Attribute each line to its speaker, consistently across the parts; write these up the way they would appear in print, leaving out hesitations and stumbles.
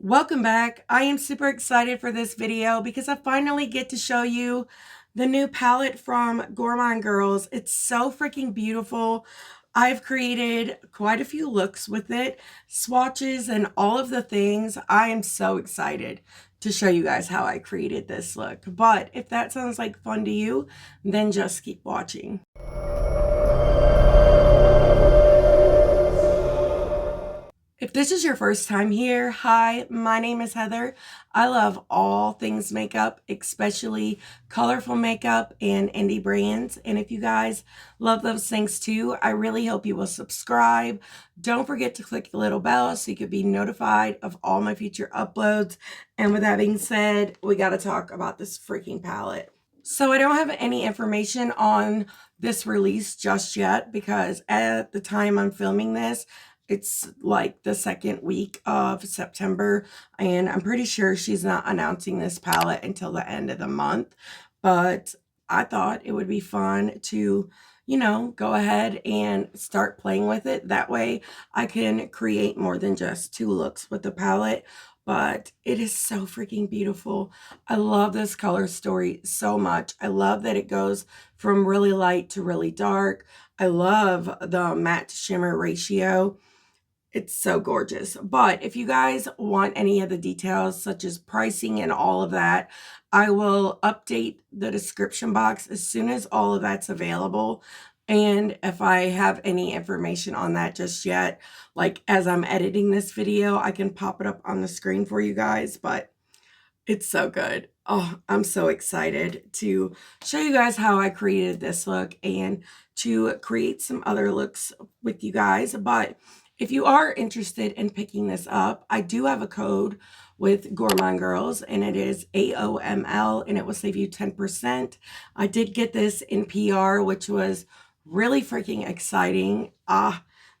Speaker 1: Welcome back. I am super excited for this video because I finally get to show you the new palette from Gourmande Girls. It's so freaking beautiful. I've created quite a few looks with it, swatches and all of the things. I am so excited to show you guys how I created this look. But if that sounds like fun to you, then just keep watching. If this is your first time here, hi, my name is Heather. I love all things makeup, especially colorful makeup and indie brands. And if you guys love those things too, I really hope you will subscribe. Don't forget to click the little bell so you can be notified of all my future uploads. And with that being said, we got to talk about this freaking palette. So I don't have any information on this release just yet because at the time I'm filming this, it's like the second week of September, and I'm pretty sure she's not announcing this palette until the end of the month. But I thought it would be fun to, go ahead and start playing with it. That way I can create more than just 2 looks with the palette. But it is so freaking beautiful. I love this color story so much. I love that it goes from really light to really dark. I love the matte to shimmer ratio. It's so gorgeous. But if you guys want any of the details, such as pricing and all of that, I will update the description box as soon as all of that's available. And if I have any information on that just yet, like as I'm editing this video, I can pop it up on the screen for you guys. But it's so good. Oh, I'm so excited to show you guys how I created this look and to create some other looks with you guys. But if you are interested in picking this up, I do have a code with Gourmande Girls, and it is AOML, and it will save you 10%. I did get this in PR, which was really freaking exciting.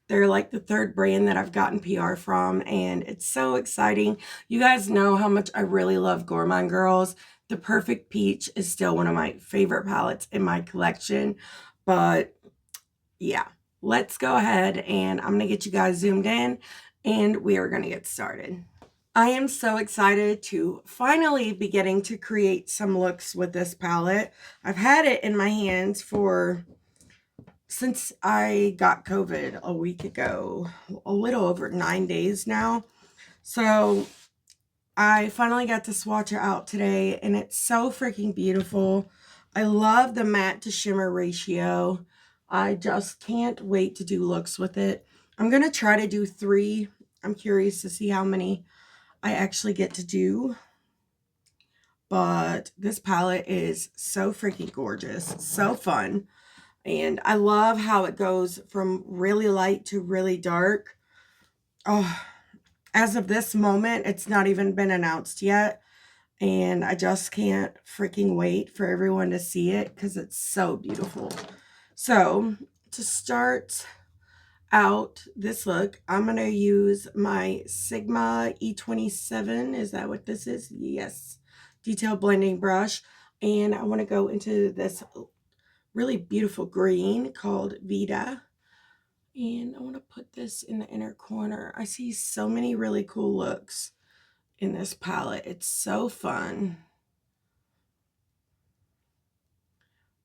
Speaker 1: They're like the 3rd brand that I've gotten PR from, and it's so exciting. You guys know how much I really love Gourmande Girls. The Perfect Peach is still one of my favorite palettes in my collection, but yeah. Let's go ahead and I'm going to get you guys zoomed in and we are going to get started. I am so excited to finally be getting to create some looks with this palette. I've had it in my hands since I got COVID a week ago, a little over 9 days now. So I finally got to swatch it out today and it's so freaking beautiful. I love the matte to shimmer ratio. I just can't wait to do looks with it. I'm going to try to do 3. I'm curious to see how many I actually get to do. But this palette is so freaking gorgeous. So fun. And I love how it goes from really light to really dark. Oh, as of this moment, it's not even been announced yet. And I just can't freaking wait for everyone to see it because it's so beautiful. So to start out this look, I'm going to use my Sigma E27. Is that what this is? Yes. Detail blending brush. And I want to go into this really beautiful green called Vita. And I want to put this in the inner corner. I see so many really cool looks in this palette. It's so fun.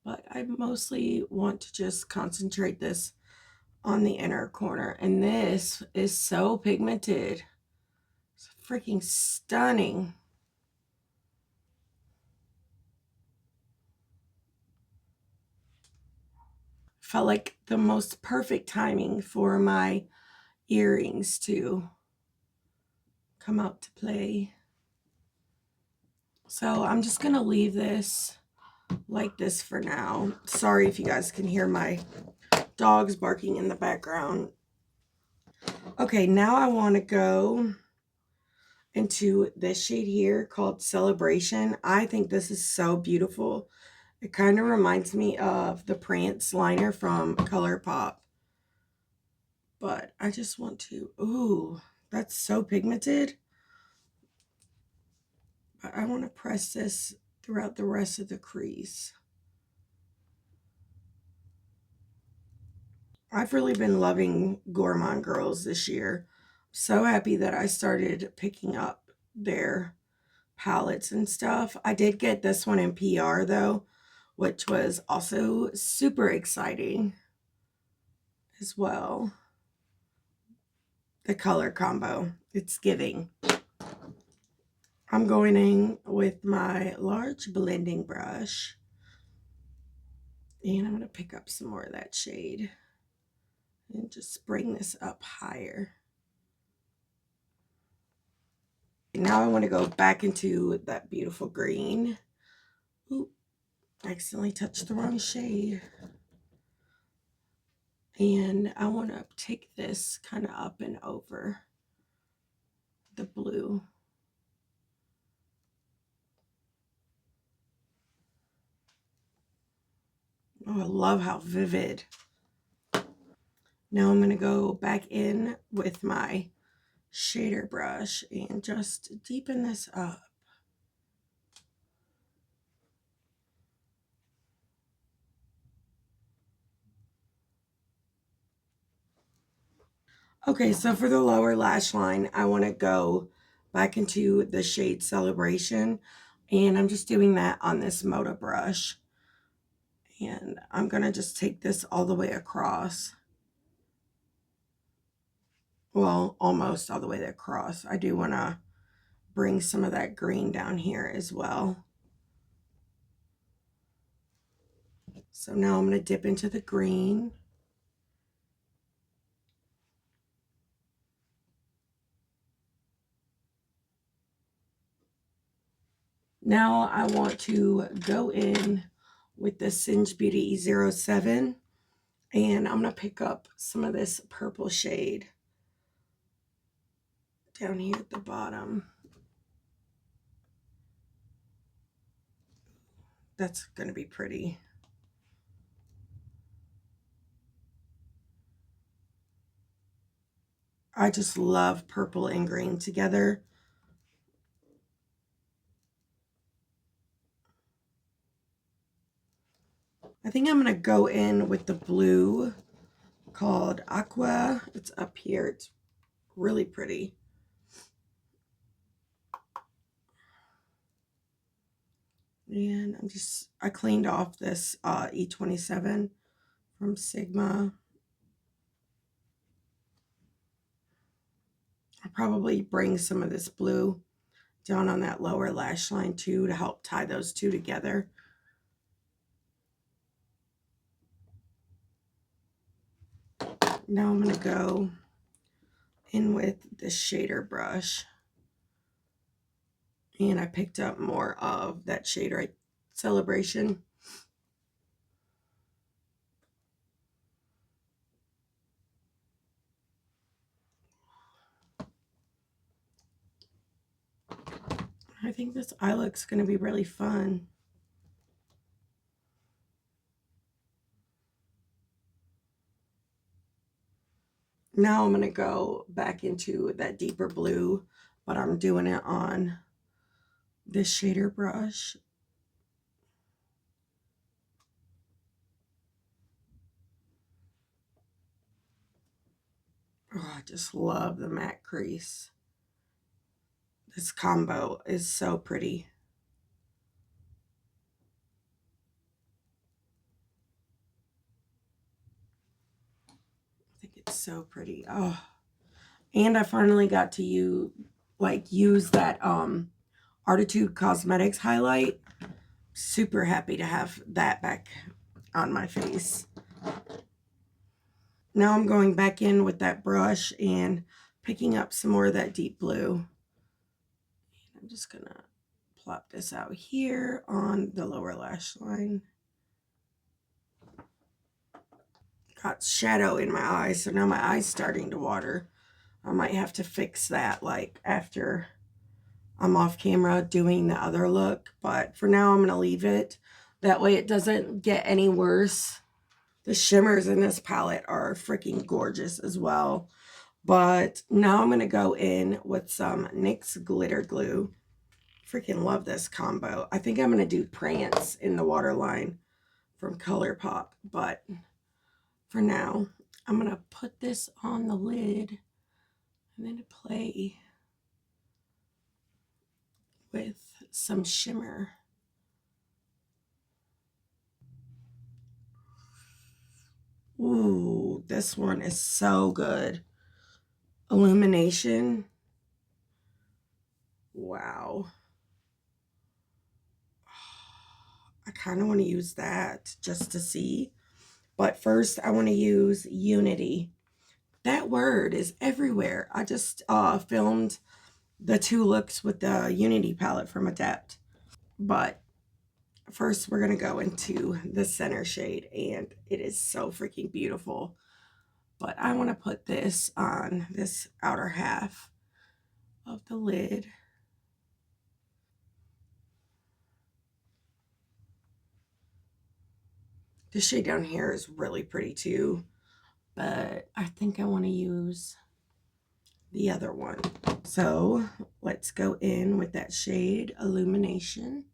Speaker 1: But I mostly want to just concentrate this on the inner corner. And this is so pigmented. It's freaking stunning. Felt like the most perfect timing for my earrings to come out to play. So I'm just going to leave this like this for now. Sorry if you guys can hear my dogs barking in the background. Okay, now I want to go into this shade here called Celebration. I think this is so beautiful. It kind of reminds me of the Prance liner from ColourPop. But I just want to, ooh, that's so pigmented. But I want to press this throughout the rest of the crease. I've really been loving Gourmande Girls this year. So happy that I started picking up their palettes and stuff. I did get this one in PR though, which was also super exciting as well. The color combo, it's giving. I'm going in with my large blending brush, and I'm going to pick up some more of that shade and just bring this up higher. Now I want to go back into that beautiful green. Oop, I accidentally touched the wrong shade. And I want to take this kind of up and over the blue. Oh, I love how vivid. Now I'm going to go back in with my shader brush and just deepen this up. Okay, so for the lower lash line, I want to go back into the shade Celebration, and I'm just doing that on this Moda brush. And I'm going to just take this all the way across. Well, almost all the way across. I do want to bring some of that green down here as well. So now I'm going to dip into the green. Now I want to go in with the Singe Beauty E07, and I'm going to pick up some of this purple shade down here at the bottom. That's going to be pretty. I just love purple and green together. I think I'm going to go in with the blue called Aqua. It's up here. It's really pretty. And I cleaned off this E27 from Sigma. I'll probably bring some of this blue down on that lower lash line too to help tie those two together. Now I'm going to go in with the shader brush. And I picked up more of that shade right Celebration. I think this eye look's going to be really fun. Now I'm going to go back into that deeper blue, but I'm doing it on this shader brush. Oh, I just love the matte crease. This combo is so pretty. I think it's so pretty. Oh, and I finally got to use that ARTTITUDE Cosmetics highlight. Super happy to have that back on my face. Now I'm going back in with that brush and picking up some more of that deep blue. I'm just gonna plop this out here on the lower lash line. Got shadow in my eye, so now my eye's starting to water. I might have to fix that like after I'm off camera doing the other look, but for now I'm gonna leave it. That way it doesn't get any worse. The shimmers in this palette are freaking gorgeous as well. But now I'm gonna go in with some NYX glitter glue. Freaking love this combo. I think I'm gonna do Prance in the waterline from ColourPop, but for now, I'm gonna put this on the lid and then play. with some shimmer. Ooh, this one is so good. Illumination. Wow. I kind of want to use that just to see. But first, I want to use Unity. That word is everywhere. I just filmed the 2 looks with the Unity palette from Adept. But first, we're going to go into the center shade. And it is so freaking beautiful. But I want to put this on this outer half of the lid. The shade down here is really pretty too, but I think I want to use the other one. So let's go in with that shade, Illumination.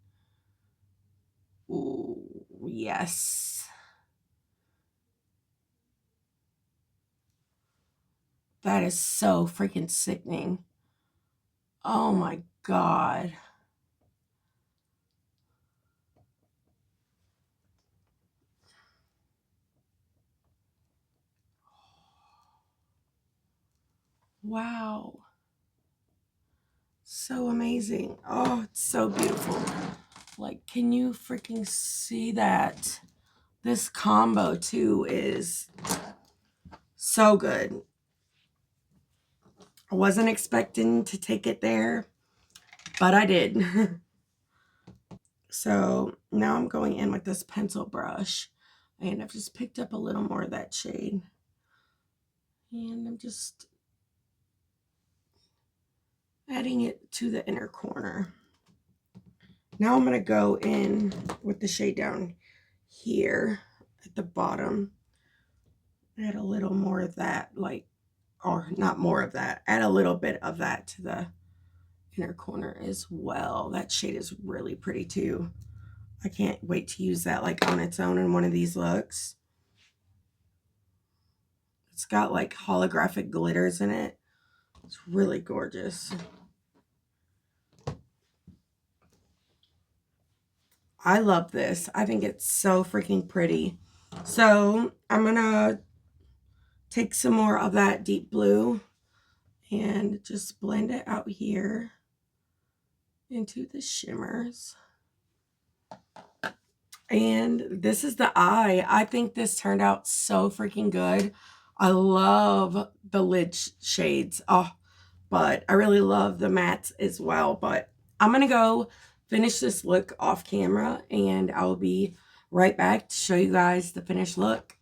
Speaker 1: Ooh, yes. That is so freaking sickening. Oh my God. Wow. So amazing. Oh, it's so beautiful. Like, can you freaking see that? This combo too is so good. I wasn't expecting to take it there, but I did. So now I'm going in with this pencil brush, and I've just picked up a little more of that shade. And I'm just adding it to the inner corner. Now I'm going to go in with the shade down here at the bottom. Add a little more of that, like, or not more of that, add a little bit of that to the inner corner as well. That shade is really pretty too. I can't wait to use that like on its own in one of these looks. It's got like holographic glitters in it. It's really gorgeous. I love this. I think it's so freaking pretty. So I'm gonna take some more of that deep blue and just blend it out here into the shimmers. And this is the eye. I think this turned out so freaking good. I love the lid shades. Oh, but I really love the mattes as well. But I'm going to go finish this look off camera, and I'll be right back to show you guys the finished look.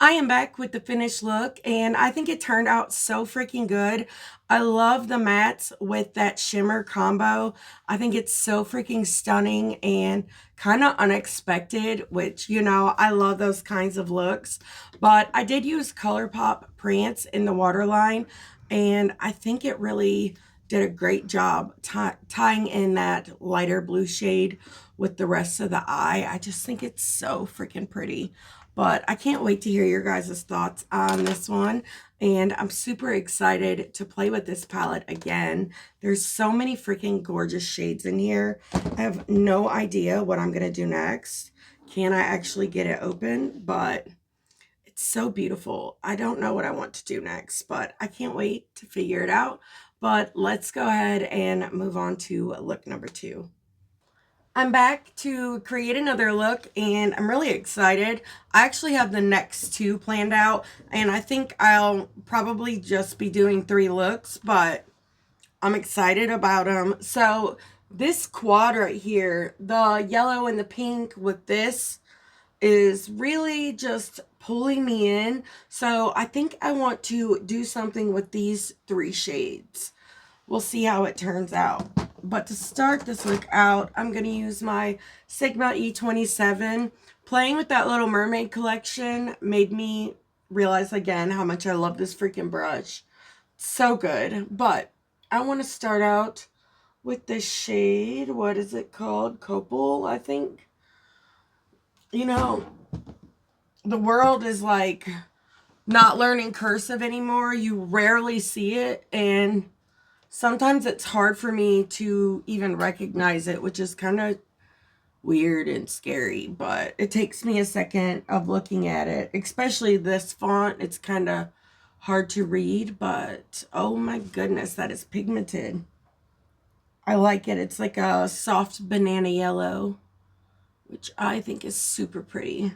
Speaker 1: I am back with the finished look, and I think it turned out so freaking good. I love the mattes with that shimmer combo. I think it's so freaking stunning and kind of unexpected, which, you know, I love those kinds of looks. But I did use ColourPop Prance in the waterline, and I think it really did a great job tying in that lighter blue shade with the rest of the eye. I just think it's so freaking pretty. But I can't wait to hear your guys' thoughts on this one. And I'm super excited to play with this palette again. There's so many freaking gorgeous shades in here. I have no idea what I'm going to do next. Can I actually get it open? But it's so beautiful. I don't know what I want to do next, but I can't wait to figure it out. But let's go ahead and move on to look number 2. I'm back to create another look, and I'm really excited. I actually have the next 2 planned out, and I think I'll probably just be doing 3 looks, but I'm excited about them. So this quad right here, the yellow and the pink with this, is really just pulling me in. So I think I want to do something with these 3 shades. We'll see how it turns out. But to start this look out, I'm going to use my Sigma E27. Playing with that Little Mermaid collection made me realize again how much I love this freaking brush. So good. But I want to start out with this shade. What is it called? Copal, I think. You know, the world is like not learning cursive anymore. You rarely see it, and sometimes it's hard for me to even recognize it, which is kind of weird and scary, but it takes me a second of looking at it, especially this font. It's kind of hard to read, but oh my goodness, that is pigmented. I like it. It's like a soft banana yellow, which I think is super pretty.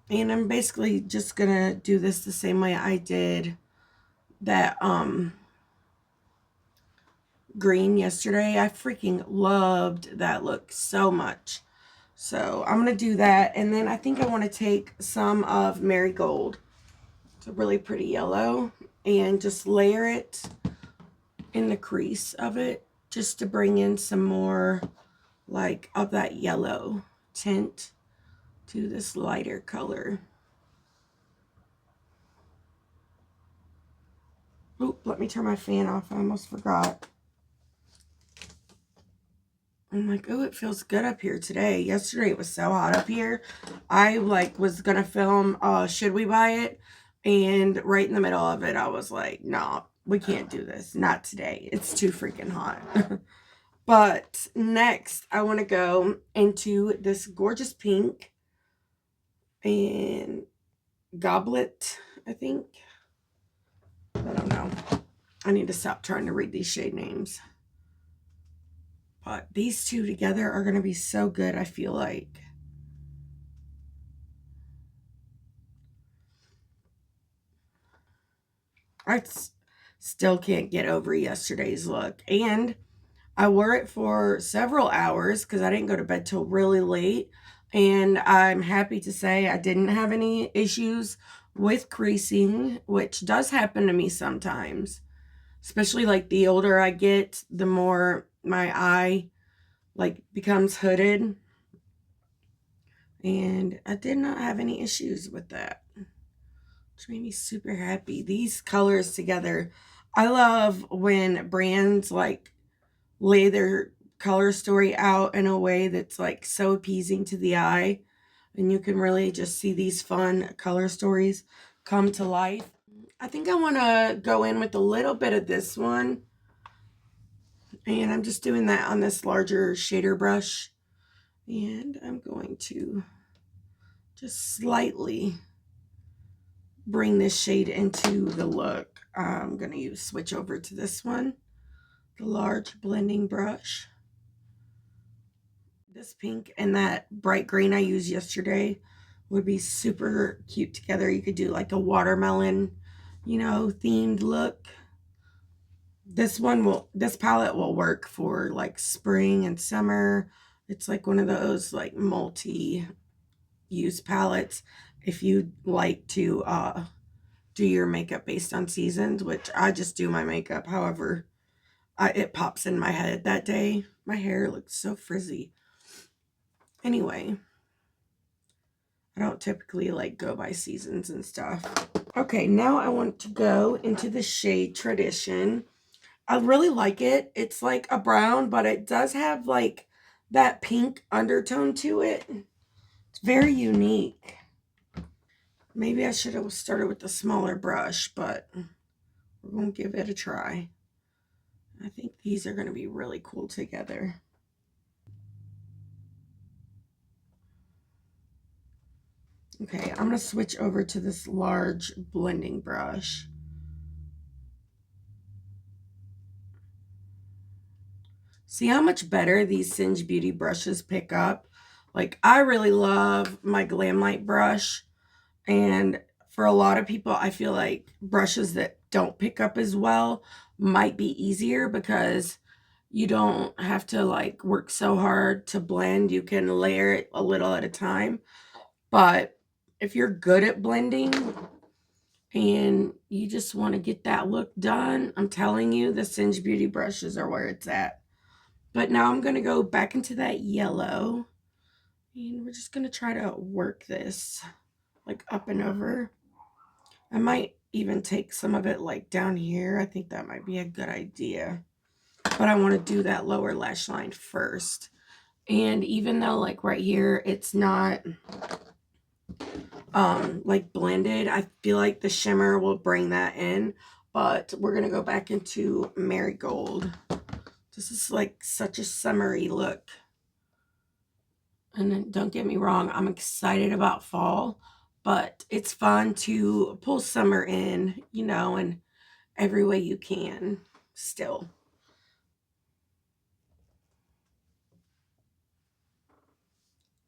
Speaker 1: And I'm basically just gonna do this the same way I did that green yesterday. I freaking loved that look so much. So I'm gonna do that, and then I think I want to take some of Marigold. It's a really pretty yellow, and just layer it in the crease of it just to bring in some more like of that yellow tint to this lighter color. Oop, let me turn my fan off. I almost forgot. I'm like, oh, it feels good up here today. Yesterday it was so hot up here. I like was gonna film Should We Buy It? And right in the middle of it, I was like, no, we can't do this. Not today. It's too freaking hot. But next, I want to go into this gorgeous pink and Goblet, I think. I don't know. I need to stop trying to read these shade names. But these two together are going to be so good, I feel like. I still can't get over yesterday's look. And I wore it for several hours because I didn't go to bed till really late. And I'm happy to say I didn't have any issues with creasing, which does happen to me sometimes. Especially like the older I get, the more my eye like becomes hooded. And I did not have any issues with that, which made me super happy. These colors together, I love when brands like lay their color story out in a way that's like so appeasing to the eye, and you can really just see these fun color stories come to life. I think I want to go in with a little bit of this one, and I'm just doing that on this larger shader brush, and I'm going to just slightly bring this shade into the look. I'm going to switch over to this one, the large blending brush. This pink and that bright green I used yesterday would be super cute together. You could do like a watermelon, you know, themed look. This palette will work for like spring and summer. It's like one of those like multi-use palettes if you'd like to do your makeup based on seasons, which I just do my makeup however it pops in my head that day. My hair looks so frizzy. Anyway, I don't typically like go by seasons and stuff. Okay, now I want to go into the shade Tradition. I really like it. It's like a brown, but it does have like that pink undertone to it. It's very unique. Maybe I should have started with the smaller brush, but we're going to give it a try. I think these are going to be really cool together. Okay, I'm going to switch over to this large blending brush. See how much better these Singe Beauty brushes pick up? Like, I really love my Glam Light brush. And for a lot of people, I feel like brushes that don't pick up as well might be easier because you don't have to like work so hard to blend. You can layer it a little at a time. But if you're good at blending and you just want to get that look done, I'm telling you, the Singe Beauty brushes are where it's at. But now I'm going to go back into that yellow, and we're just going to try to work this like up and over. I might even take some of it like down here. I think that might be a good idea. But I want to do that lower lash line first. And even though like right here, it's not like blended. I feel like the shimmer will bring that in, but we're going to go back into Marigold. This is like such a summery look. And then, don't get me wrong, I'm excited about fall, but it's fun to pull summer in, you know, in every way you can still.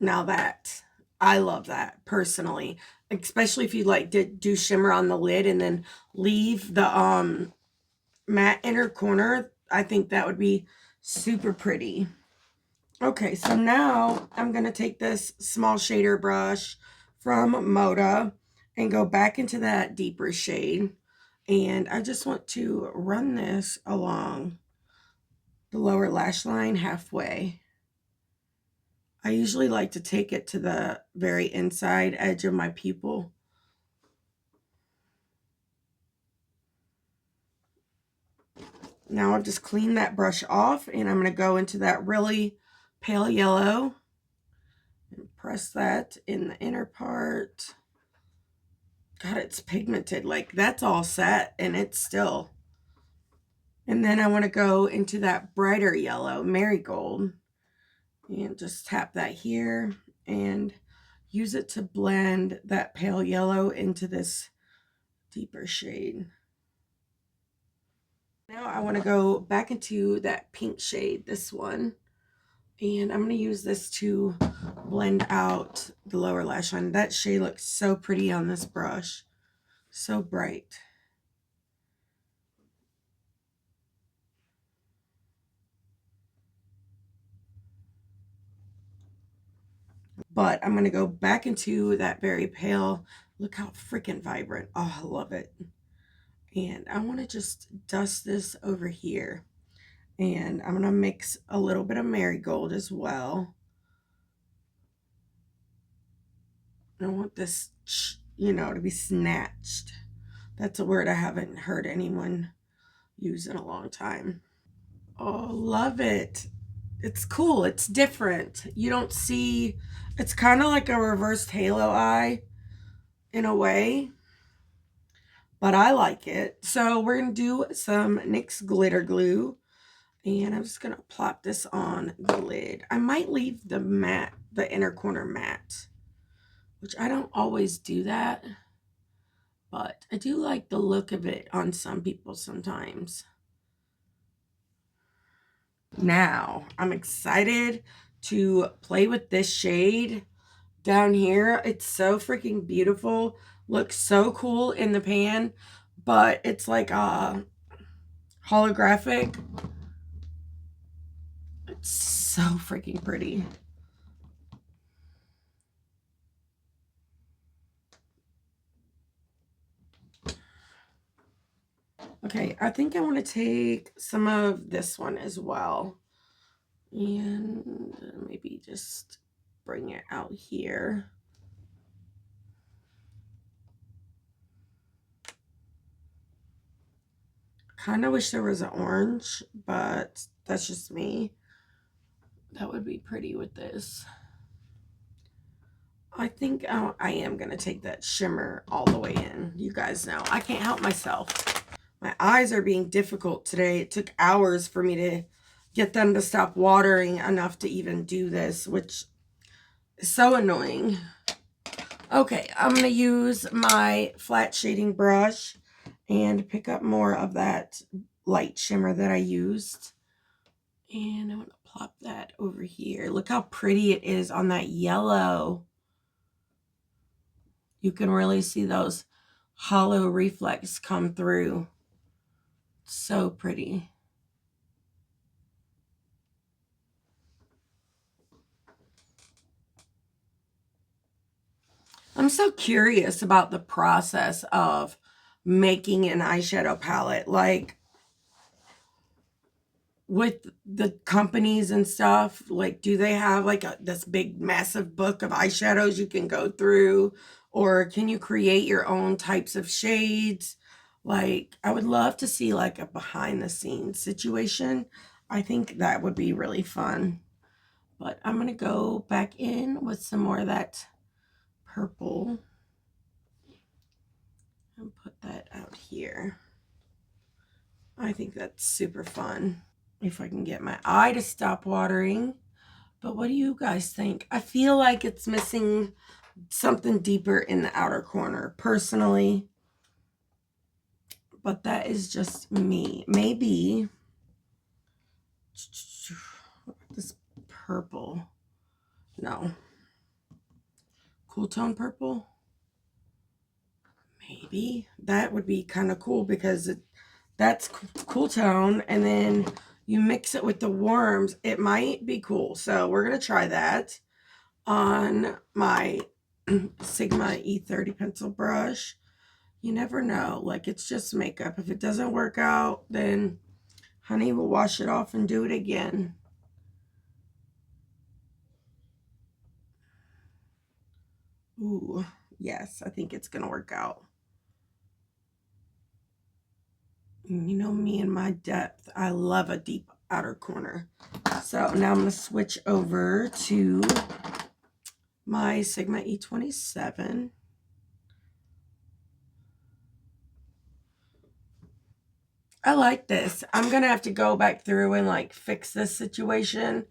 Speaker 1: Now that, I love that personally, especially if you like to do shimmer on the lid and then leave the matte inner corner. I think that would be super pretty. Okay, so now I'm going to take this small shader brush from Moda and go back into that deeper shade. And I just want to run this along the lower lash line halfway. I usually like to take it to the very inside edge of my pupil. Now I've just cleaned that brush off, and I'm going to go into that really pale yellow and press that in the inner part. God, it's pigmented. Like, that's all set, and it's still. And then I want to go into that brighter yellow, Marigold, and just tap that here and use it to blend that pale yellow into this deeper shade. Now I want to go back into that pink shade, this one, and I'm going to use this to blend out the lower lash line. That shade looks so pretty on this brush, so bright. But I'm going to go back into that very pale. Look how freaking vibrant. Oh, I love it. And I want to just dust this over here. And I'm going to mix a little bit of Marigold as well. I want this, you know, to be snatched. That's a word I haven't heard anyone use in a long time. Oh, love it. It's cool. It's different. You don't see, it's kind of like a reversed halo eye in a way, but I like it. So we're going to do some NYX glitter glue, and I'm just going to plop this on the lid. I might leave the matte, the inner corner matte, which I don't always do that, but I do like the look of it on some people sometimes. Now, I'm excited to play with this shade down here. It's so freaking beautiful. Looks so cool in the pan, but it's like holographic. It's so freaking pretty. Okay, I think I want to take some of this one as well. And maybe just bring it out here. Kind of wish there was an orange, but that's just me. That would be pretty with this. I think I am going to take that shimmer all the way in. You guys know, I can't help myself. My eyes are being difficult today. It took hours for me to get them to stop watering enough to even do this, which is so annoying. Okay, I'm going to use my flat shading brush and pick up more of that light shimmer that I used. And I'm going to plop that over here. Look how pretty it is on that yellow. You can really see those hollow reflex come through. So pretty. I'm so curious about the process of making an eyeshadow palette. Like, with the companies and stuff, like, do they have like this big massive book of eyeshadows you can go through, or can you create your own types of shades? Like, I would love to see like a behind the scenes situation. I think that would be really fun. But I'm going to go back in with some more of that purple. here. I think that's super fun. If I can get my eye to stop watering. But what do you guys think? I feel like it's missing something deeper in the outer corner, personally. But that is just me. Maybe this purple. No. Cool tone purple. Maybe. That would be kind of cool because that's cool tone. And then you mix it with the worms. It might be cool. So we're going to try that on my Sigma E30 pencil brush. You never know. Like, it's just makeup. If it doesn't work out, then honey will wash it off and do it again. Ooh, yes, I think it's going to work out. You know me and my depth. I love a deep outer corner. So now I'm going to switch over to my Sigma E27. I like this. I'm going to have to go back through and like fix this situation.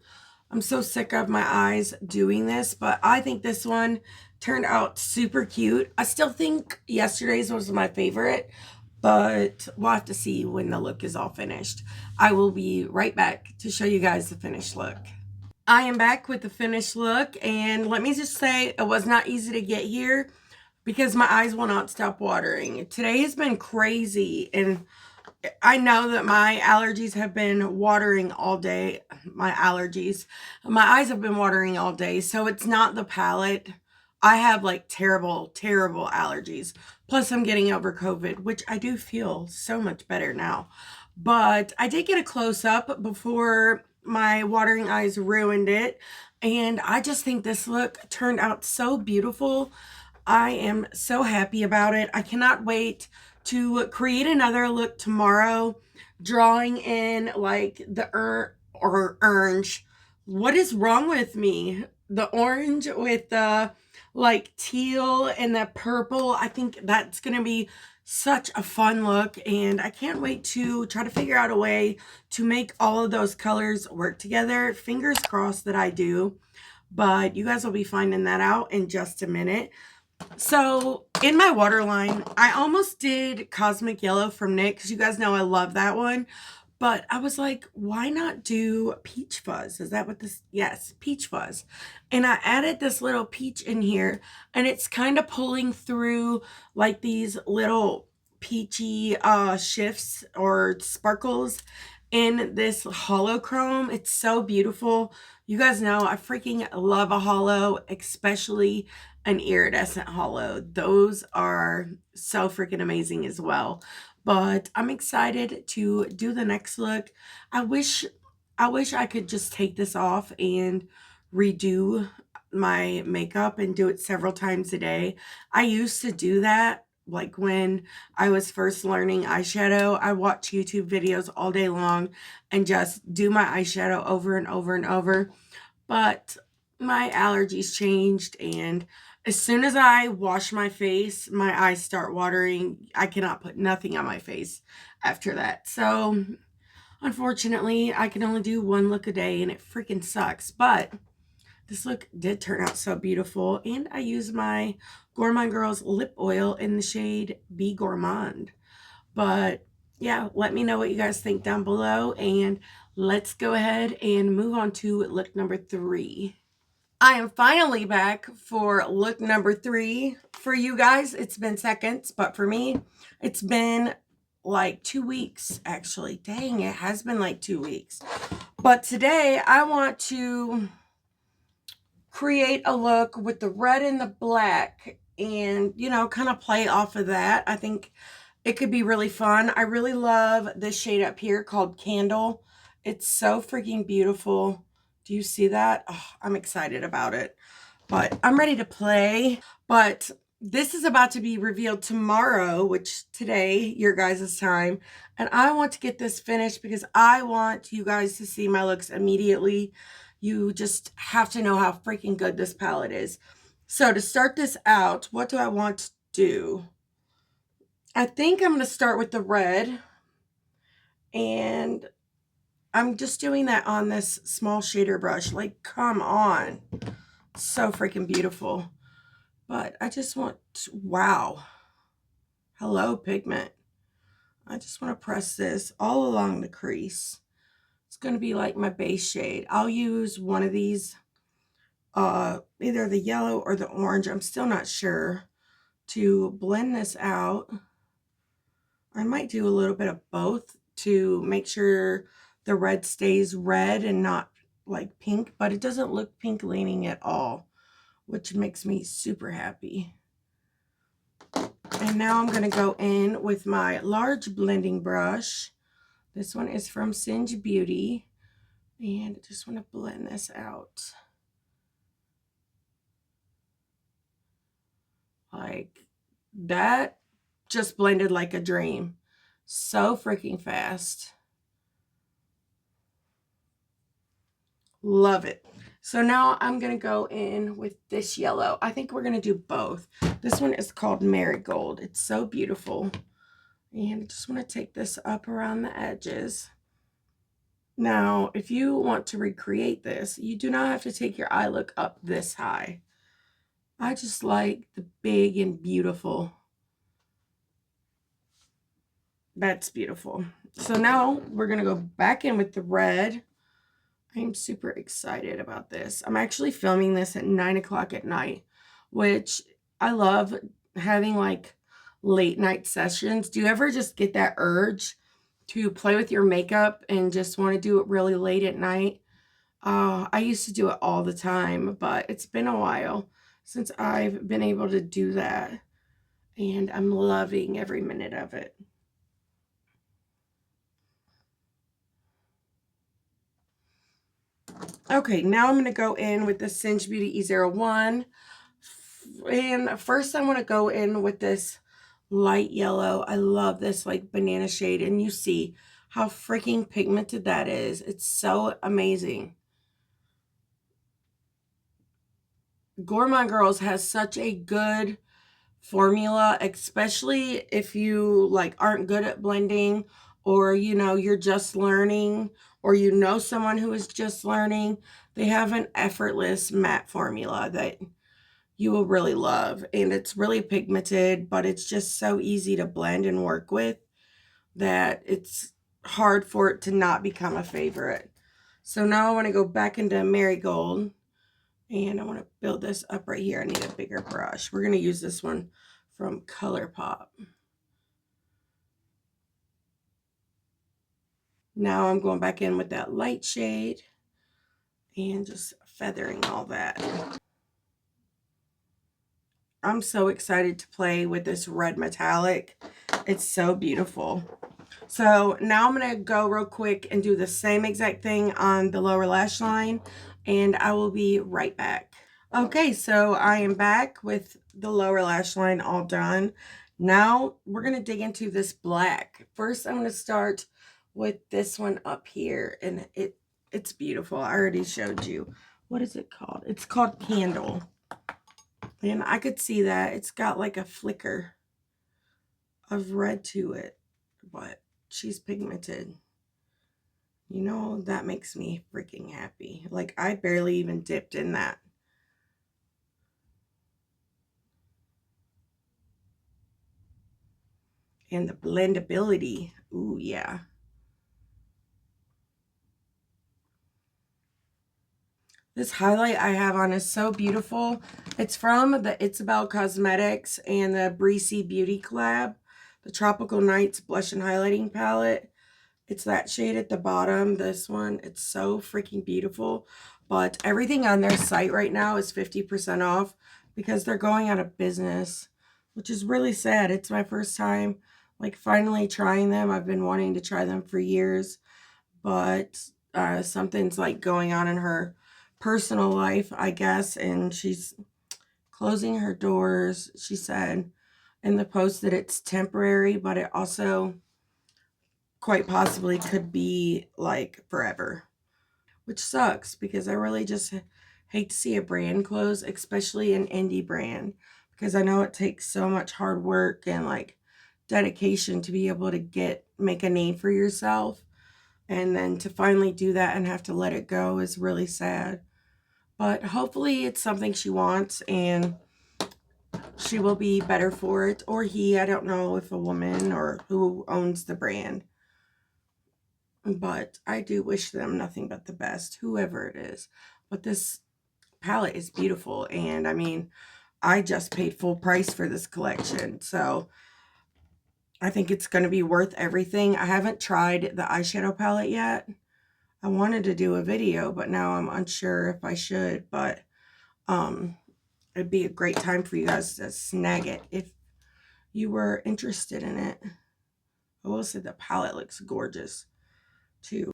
Speaker 1: I'm so sick of my eyes doing this, but I think this one turned out super cute. I still think yesterday's was my favorite, but we'll have to see when the look is all finished. I will be right back to show you guys the finished look. I am back with the finished look, and let me just say it was not easy to get here because my eyes will not stop watering. Today has been crazy, and I know that my allergies have been watering all day. My eyes have been watering all day. So it's not the palette. I have like terrible, terrible allergies. Plus I'm getting over COVID, which I do feel so much better now. But I did get a close up before my watering eyes ruined it. And I just think this look turned out so beautiful. I am so happy about it. I cannot wait to create another look tomorrow, drawing in like the orange. What is wrong with me? The orange with the like teal and the purple. I think that's going to be such a fun look, and I can't wait to try to figure out a way to make all of those colors work together. Fingers crossed that I do, but you guys will be finding that out in just a minute. So in my waterline, I almost did Cosmic Yellow from NYX because you guys know I love that one. But I was like, why not do Peach Fuzz? Is that what this? Yes, Peach Fuzz. And I added this little peach in here, and it's kind of pulling through like these little peachy shifts or sparkles in this hollow chrome. It's so beautiful. You guys know I freaking love a hollow, especially an iridescent hollow. Those are so freaking amazing as well. But I'm excited to do the next look. I wish I could just take this off and redo my makeup and do it several times a day. I used to do that. Like when I was first learning eyeshadow, I watch YouTube videos all day long and just do my eyeshadow over and over and over. But my allergies changed, and as soon as I wash my face, my eyes start watering. I cannot put nothing on my face after that. So unfortunately, I can only do one look a day, and it freaking sucks. But this look did turn out so beautiful, and I used my Gourmande Girls lip oil in the shade Be Gourmande. But yeah, let me know what you guys think down below, and let's go ahead and move on to look number 3. I am finally back for look number 3. For you guys, it's been seconds, but for me, it's been like 2 weeks, actually. Dang, it has been like 2 weeks. But today, I want to create a look with the red and the black and, you know, kind of play off of that. I think it could be really fun. I really love this shade up here called Candle. It's so freaking beautiful. Do you see that? Oh, I'm excited about it. But I'm ready to play. But this is about to be revealed tomorrow, which today, your guys' time. And I want to get this finished because I want you guys to see my looks immediately. You just have to know how freaking good this palette is. So to start this out, what do I want to do? I think I'm going to start with the red, and I'm just doing that on this small shader brush. Like, come on. So freaking beautiful. But I just want to, wow. Hello, pigment. I just want to press this all along the crease. It's going to be like my base shade. I'll use one of these, either the yellow or the orange. I'm still not sure, to blend this out. I might do a little bit of both to make sure the red stays red and not like pink, but it doesn't look pink leaning at all, which makes me super happy. And now I'm going to go in with my large blending brush. This one is from Singe Beauty, and I just want to blend this out. Like, that just blended like a dream. So freaking fast. Love it. So now I'm going to go in with this yellow. I think we're going to do both. This one is called Marigold. It's so beautiful. And I just want to take this up around the edges. Now, if you want to recreate this, you do not have to take your eye look up this high. I just like the big and beautiful. That's beautiful. So now we're going to go back in with the red. I'm super excited about this. I'm actually filming this at 9 o'clock at night, which I love having like late night sessions. Do you ever just get that urge to play with your makeup and just want to do it really late at night? I used to do it all the time, but it's been a while since I've been able to do that, and I'm loving every minute of it. Okay, now I'm going to go in with the Singe Beauty E01. And first I want to go in with this light yellow. I love this like banana shade, and you see how freaking pigmented that is. It's so amazing. Gourmande Girls has such a good formula, especially if you like aren't good at blending, or you know you're just learning, or you know someone who is just learning. They have an effortless matte formula that you will really love, and it's really pigmented, but it's just so easy to blend and work with that it's hard for it to not become a favorite. So now I want to go back into Marigold, and I want to build this up right here. I need a bigger brush. We're going to use this one from ColourPop. Now I'm going back in with that light shade and just feathering all that. I'm so excited to play with this red metallic. It's so beautiful. So now I'm going to go real quick and do the same exact thing on the lower lash line, and I will be right back. Okay, so I am back with the lower lash line all done. Now we're going to dig into this black. First, I'm going to start with this one up here, and it's beautiful. I already showed you. What is it called? It's called Candle. And I could see that it's got like a flicker of red to it, but she's pigmented. You know, that makes me freaking happy. Like, I barely even dipped in that. And the blendability. Ooh, yeah. This highlight I have on is so beautiful. It's from the Isabel Cosmetics and the Breezy Beauty collab, the Tropical Nights Blush and Highlighting Palette. It's that shade at the bottom, this one. It's so freaking beautiful. But everything on their site right now is 50% off because they're going out of business, which is really sad. It's my first time like finally trying them. I've been wanting to try them for years, but something's like going on in her personal life, I guess, and she's closing her doors. She said in the post that it's temporary, but it also quite possibly could be like forever, which sucks because I really just hate to see a brand close, especially an indie brand, because I know it takes so much hard work and like dedication to be able to make a name for yourself. And then to finally do that and have to let it go is really sad. But hopefully it's something she wants and she will be better for it. Or he, I don't know if a woman or who owns the brand. But I do wish them nothing but the best, whoever it is. But this palette is beautiful. And I mean, I just paid full price for this collection. So I think it's going to be worth everything. I haven't tried the eyeshadow palette yet. I wanted to do a video, but now I'm unsure if I should. But it'd be a great time for you guys to snag it if you were interested in it. I will say the palette looks gorgeous too.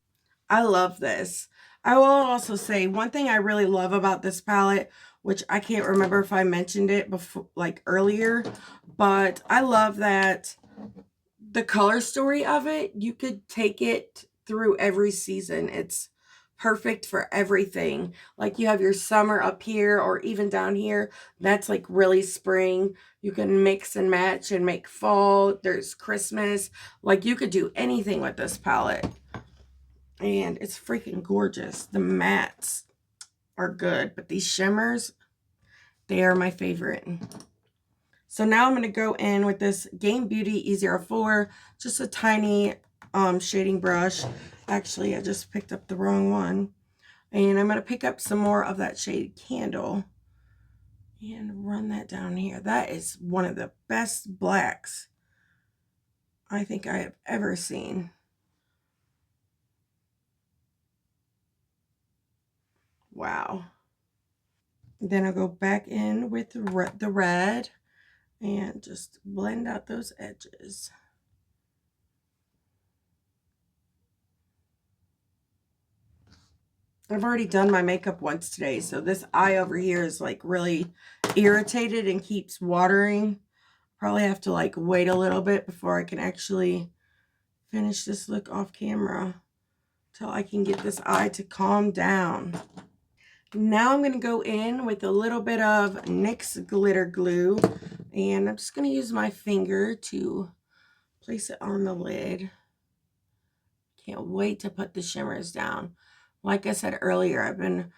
Speaker 1: I love this. I will also say one thing I really love about this palette, which I can't remember if I mentioned it before, like earlier, but I love that the color story of it, you could take it through every season. It's perfect for everything. Like you have your summer up here or even down here. That's like really spring. You can mix and match and make fall. There's Christmas. Like you could do anything with this palette. And it's freaking gorgeous. The mattes are good, but these shimmers, they are my favorite. So now I'm going to go in with this Game Beauty E04, just a tiny shading brush. Actually, I just picked up the wrong one. And I'm going to pick up some more of that shade Candle and run that down here. That is one of the best blacks I think I have ever seen. Wow. Then I'll go back in with the red and just blend out those edges. I've already done my makeup once today, so this eye over here is like really irritated and keeps watering. Probably have to like wait a little bit before I can actually finish this look off camera till I can get this eye to calm down. Now I'm going to go in with a little bit of NYX glitter glue, and I'm just going to use my finger to place it on the lid. Can't wait to put the shimmers down. Like I said earlier, I've been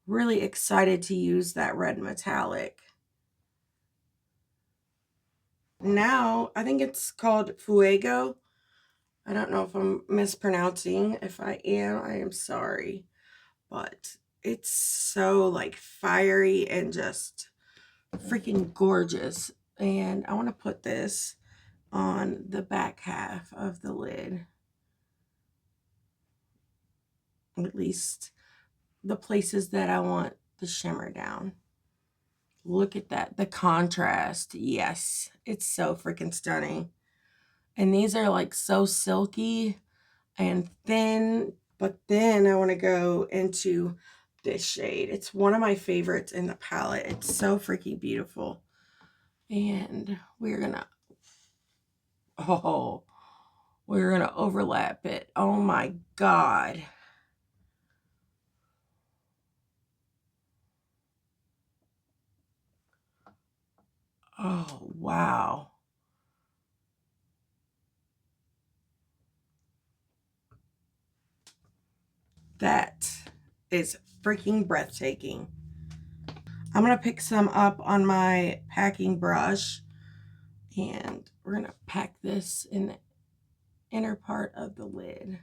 Speaker 1: really excited to use that red metallic. Now, I think it's called Fuego. I don't know if I'm mispronouncing. If I am sorry. But it's so like fiery and just freaking gorgeous. And I want to put this on the back half of the lid. At least the places that I want the shimmer down. Look at that. The contrast. Yes. It's so freaking stunning. And these are like so silky and thin. But then I want to go into this shade. It's one of my favorites in the palette. It's so freaking beautiful. And we're going to, we're going to overlap it. Oh my God. Oh, wow. That is freaking breathtaking. I'm going to pick some up on my packing brush, and we're going to pack this in the inner part of the lid.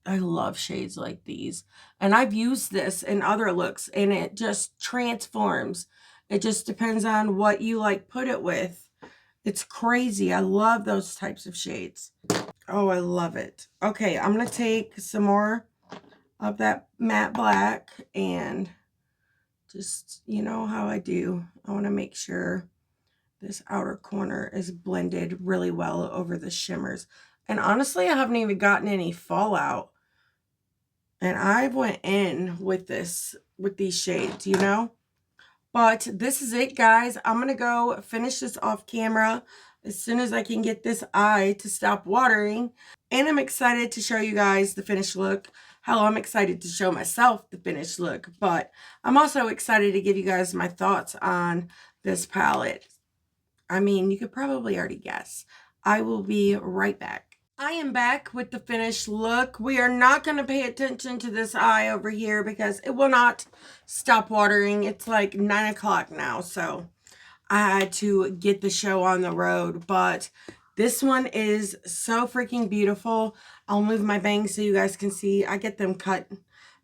Speaker 1: I love shades like these, and I've used this in other looks, and it just transforms. It just depends on what you like put it with. It's crazy. I love those types of shades. Oh, I love it. Okay, I'm going to take some more of that matte black and just, you know how I do. I want to make sure this outer corner is blended really well over the shimmers. And honestly, I haven't even gotten any fallout. And I went in with these shades, you know. But this is it, guys. I'm going to go finish this off camera as soon as I can get this eye to stop watering. And I'm excited to show you guys the finished look. Hell, I'm excited to show myself the finished look. But I'm also excited to give you guys my thoughts on this palette. I mean, you could probably already guess. I will be right back. I am back with the finished look. We are not going to pay attention to this eye over here because it will not stop watering. It's like 9 o'clock now, so I had to get the show on the road. But this one is so freaking beautiful. I'll move my bangs so you guys can see. I get them cut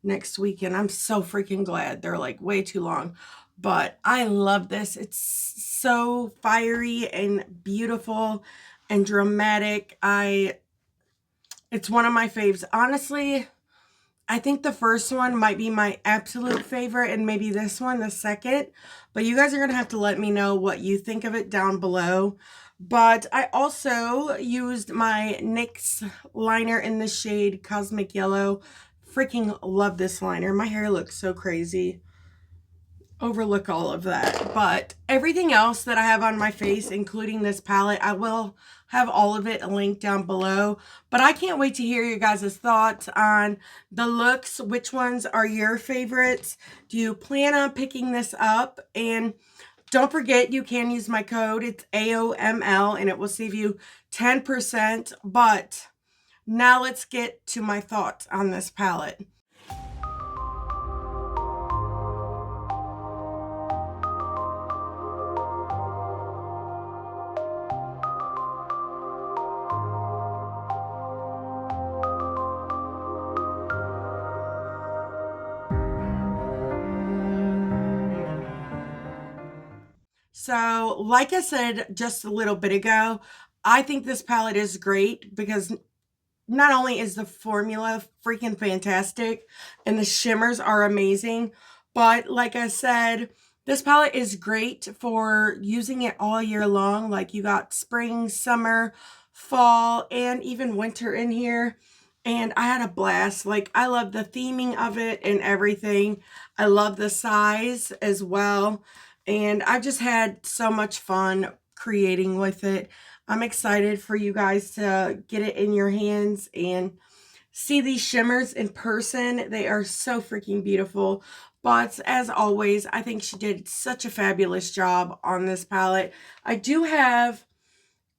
Speaker 1: next week, and I'm so freaking glad. They're like way too long. But I love this. It's so fiery and beautiful and dramatic. It's one of my faves. Honestly, I think the first one might be my absolute favorite, and maybe this one the second. But you guys are going to have to let me know what you think of it down below. But I also used my NYX liner in the shade Cosmic Yellow. Freaking love this liner. My hair looks so crazy. Overlook all of that. But everything else that I have on my face, including this palette, I will have all of it linked down below. But I can't wait to hear your guys' thoughts on the looks. Which ones are your favorites? Do you plan on picking this up? And don't forget, you can use my code. It's AOML, and it will save you 10%. But now let's get to my thoughts on this palette. So, like I said just a little bit ago, I think this palette is great because not only is the formula freaking fantastic and the shimmers are amazing, but like I said, this palette is great for using it all year long. Like you got spring, summer, fall, and even winter in here. And I had a blast. Like, I love the theming of it and everything. I love the size as well. And I've just had so much fun creating with it. I'm excited for you guys to get it in your hands and see these shimmers in person. They are so freaking beautiful. But as always, I think she did such a fabulous job on this palette. I do have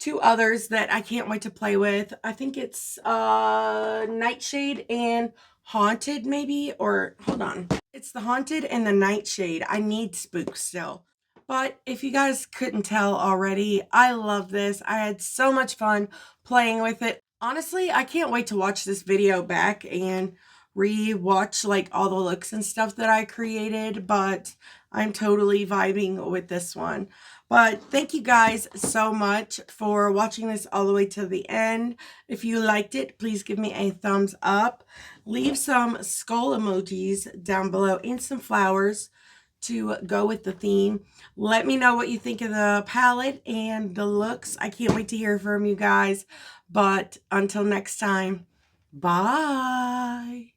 Speaker 1: two others that I can't wait to play with. I think it's Nightshade and Haunted maybe, or hold on. It's the Haunted and the Nightshade. I need Spook still. But if you guys couldn't tell already, I love this. I had so much fun playing with it. Honestly, I can't wait to watch this video back and re-watch like all the looks and stuff that I created, but I'm totally vibing with this one. But thank you guys so much for watching this all the way to the end. If you liked it, please give me a thumbs up. Leave some skull emojis down below and some flowers to go with the theme. Let me know what you think of the palette and the looks. I can't wait to hear from you guys. But until next time, bye.